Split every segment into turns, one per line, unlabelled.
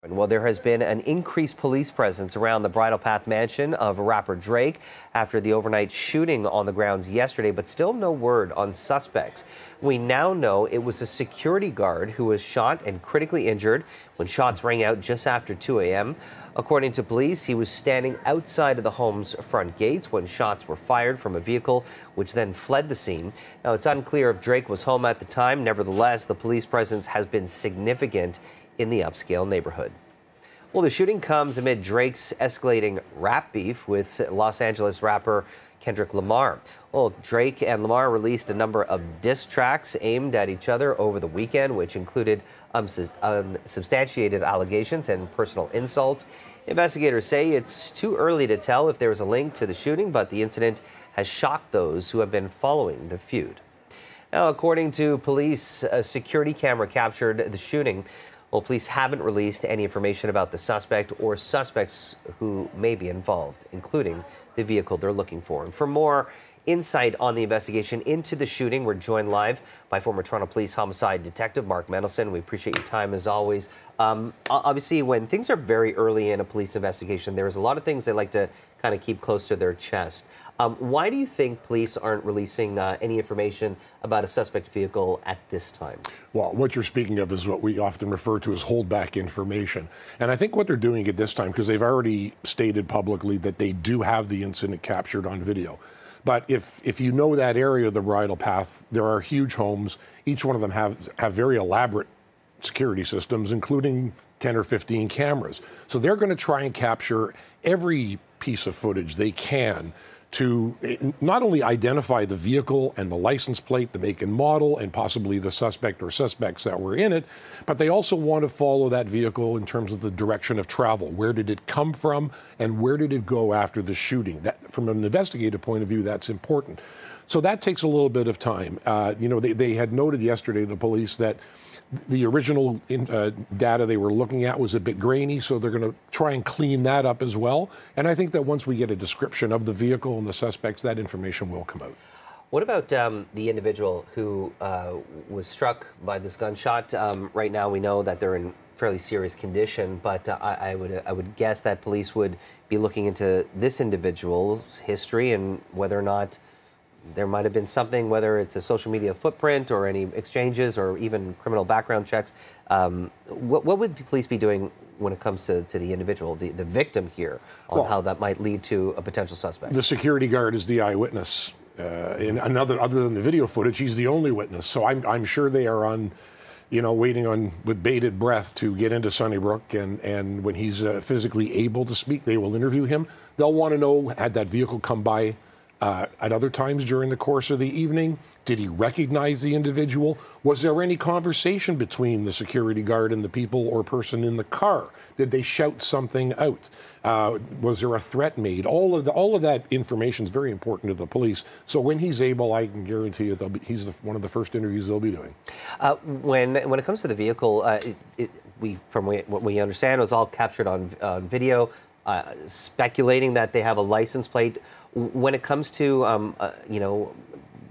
Well, there has been an increased police presence around the Bridle Path mansion of rapper Drake after the overnight shooting on the grounds yesterday, but still no word on suspects. We now know it was a security guard who was shot and critically injured when shots rang out just after 2 a.m. According to police, he was standing outside of the home's front gates when shots were fired from a vehicle, which then fled the scene. Now, it's unclear if Drake was home at the time. Nevertheless, the police presence has been significant in the upscale neighborhood. Well, the shooting comes amid Drake's escalating rap beef with Los Angeles rapper Kendrick Lamar. Well, Drake and Lamar released a number of diss tracks aimed at each other over the weekend, which included unsubstantiated allegations and personal insults. Investigators say it's too early to tell if there was a link to the shooting, but the incident has shocked those who have been following the feud. Now, according to police, a security camera captured the shooting. Well, police haven't released any information about the suspect or suspects who may be involved, including the vehicle they're looking for. And for more insight on the investigation into the shooting, we're joined live by former Toronto Police Homicide Detective Mark Mendelson. We appreciate your time as always. Obviously, when things are very early in a police investigation, there's a lot of things they like to kind of keep close to their chest. Why do you think police aren't releasing any information about a suspect vehicle at this time?
Well, what you're speaking of is what we often refer to as holdback information. And I think what they're doing at this time, because they've already stated publicly that they do have the incident captured on video. But if you know that area of the Bridle Path, there are huge homes. Each one of them have very elaborate security systems, including 10 or 15 cameras. So they're going to try and capture every piece of footage they can to not only identify the vehicle and the license plate, the make and model, and possibly the suspect or suspects that were in it, but they also want to follow that vehicle in terms of the direction of travel. Where did it come from, and where did it go after the shooting? That, from an investigative point of view, that's important. So that takes a little bit of time. They had noted yesterday, the police, that the original data they were looking at was a bit grainy, so they're going to try and clean that up as well. And I think that once we get a description of the vehicle and the suspects, that information will come out.
What about the individual who was struck by this gunshot? Right now, we know that they're in fairly serious condition, but I would guess that police would be looking into this individual's history and whether or not there might have been something, whether it's a social media footprint or any exchanges or even criminal background checks. What would the police be doing when it comes to the individual, the victim here, on how that might lead to a potential suspect?
The security guard is the eyewitness. Other than the video footage, he's the only witness. So I'm sure they are on, waiting on with bated breath to get into Sunnybrook. And when he's physically able to speak, they will interview him. They'll want to know, had that vehicle come by at other times during the course of the evening? Did he recognize the individual? Was there any conversation between the security guard and the people or person in the car? Did they shout something out? Was there a threat made? All of that information is very important to the police. So when he's able, I can guarantee you he's one of the first interviews they'll be doing.
When it comes to the vehicle, from what we understand, it was all captured on video. Speculating that they have a license plate. When it comes to,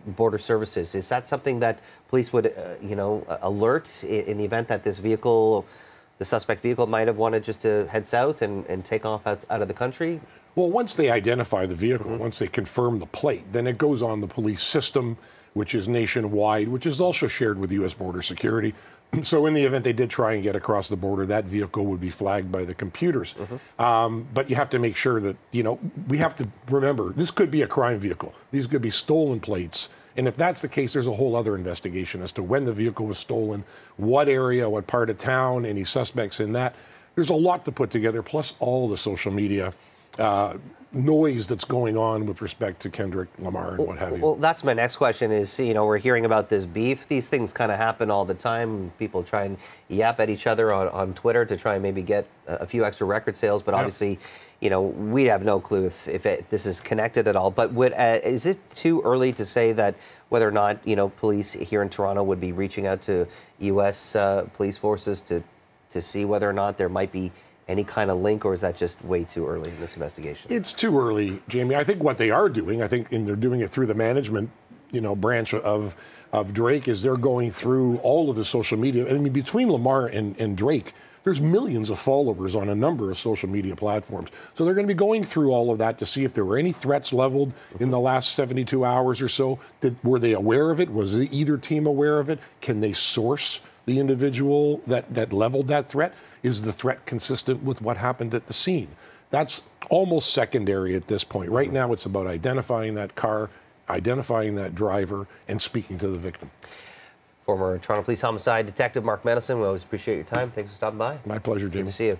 border services, is that something that police would, alert in the event that this vehicle, the suspect vehicle, might have wanted just to head south and take off out of the country?
Well, once they identify the vehicle, once they confirm the plate, then it goes on the police system, which is nationwide, which is also shared with U.S. Border Security. So in the event they did try and get across the border, that vehicle would be flagged by the computers. But you have to make sure that, we have to remember, this could be a crime vehicle. These could be stolen plates. And if that's the case, there's a whole other investigation as to when the vehicle was stolen, what area, what part of town, any suspects in that. There's a lot to put together, plus all the social media noise that's going on with respect to Kendrick Lamar and what have you.
Well, that's my next question is, we're hearing about this beef. These things kind of happen all the time. People try and yap at each other on Twitter to try and maybe get a few extra record sales. But obviously, we have no clue if this is connected at all. But is it too early to say that whether or not, police here in Toronto would be reaching out to U.S. police forces to see whether or not there might be any kind of link, or is that just way too early in this investigation?
It's too early, Jamie. I think what they are doing, and they're doing it through the management, branch of Drake, is they're going through all of the social media. I mean, between Lamar and Drake, there's millions of followers on a number of social media platforms. So they're going to be going through all of that to see if there were any threats leveled in the last 72 hours or so. Were they aware of it? Was either team aware of it? Can they source the individual that leveled that threat? Is the threat consistent with what happened at the scene? That's almost secondary at this point. Right now, it's about identifying that car, identifying that driver, and speaking to the victim.
Former Toronto Police Homicide Detective Mark Menison, we always appreciate your time. Thanks for stopping by.
My pleasure, Jamie.
Good to see you.